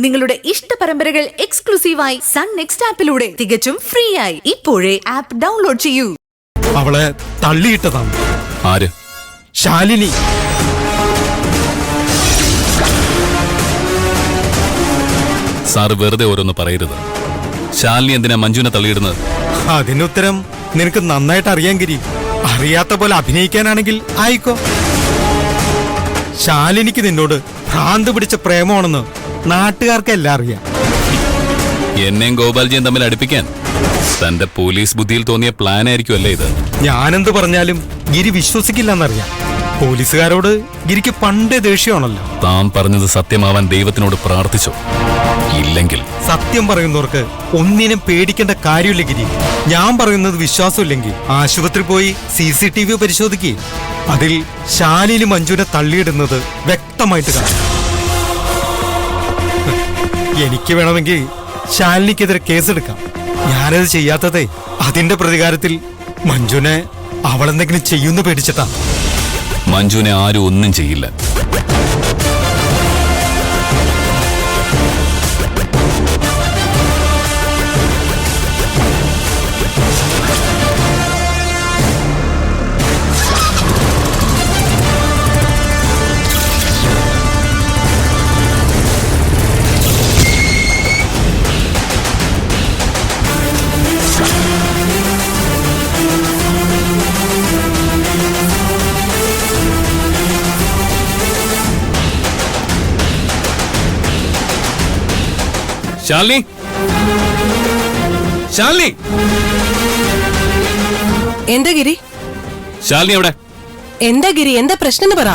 നിങ്ങളുടെ ഇഷ്ട പരമ്പരകൾ എക്സ്ക്ലൂസീവായി സൺ നെക്സ്റ്റ് ആപ്പിലൂടെ തികച്ചും ഫ്രീ ആയി ഇപ്പോഴേ ആപ്പ് ഡൗൺലോഡ് ചെയ്യൂ. അവളെ തള്ളിയിട്ടതാണ്. ആര്? ശാലിനി. സാറ് വെറുതെ ഓരോന്ന് പറയരുത്. ശാലിനി എന്തിനാ മഞ്ജുവിനെ തള്ളിയിടുന്നത്? അതിനുത്തരം നിനക്ക് നന്നായിട്ട് അറിയാൻ ഗിരി. അറിയാത്ത പോലെ അഭിനയിക്കാനാണെങ്കിൽ ആയിക്കോ. ശാലിനിക്ക് നിന്നോട് ഭ്രാന്ത് പിടിച്ച പ്രേമമാണെന്ന് നാട്ടുകാർക്കെല്ലാം അറിയാം. എന്നെയും ഗോപാൽജിയും തമ്മിൽ അടുപ്പിക്കാൻ തന്റെ പോലീസ് ബുദ്ധിയിൽ തോന്നിയ പ്ലാൻ ആയിരിക്കും അല്ലേ ഇത്? ഞാനെന്ത് പറഞ്ഞാലും ഗിരി വിശ്വസിക്കില്ലെന്നറിയാം. പോലീസുകാരോട് ഗിരിക്ക് പണ്ടേ ദേഷ്യമാണല്ലോ. താൻ പറഞ്ഞത് സത്യമാവാൻ ദൈവത്തിനോട് പ്രാർത്ഥിച്ചോ? ഇല്ലെങ്കിൽ സത്യം പറയുന്നവർക്ക് ഒന്നിനും പേടിക്കേണ്ട കാര്യമില്ല ഗിരി. ഞാൻ പറയുന്നത് വിശ്വാസമില്ലെങ്കിൽ ആശുപത്രി പോയി CCTV പരിശോധിക്കുക. അതിൽ ശാലിനി മഞ്ജുവിനെ തള്ളിയിടുന്നത് വ്യക്തമായിട്ട് കാണാം. എനിക്ക് വേണമെങ്കിൽ ശാലിനിക്കെതിരെ കേസെടുക്കാം. ഞാനത് ചെയ്യാത്തതേ അതിന്റെ പ്രതികാരത്തിൽ മഞ്ജുവിനെ അവളെന്തെങ്കിലും ചെയ്യുന്ന പേടിച്ചിട്ടാ. മഞ്ജുവിനെ ആരും ഒന്നും ചെയ്യില്ല. ശാലിനി, ശാലിനി, എന്താ ഗിരി? ശാലിനി എവിടെ? എന്താ ഗിരി, എന്താ പ്രശ്നം പറ.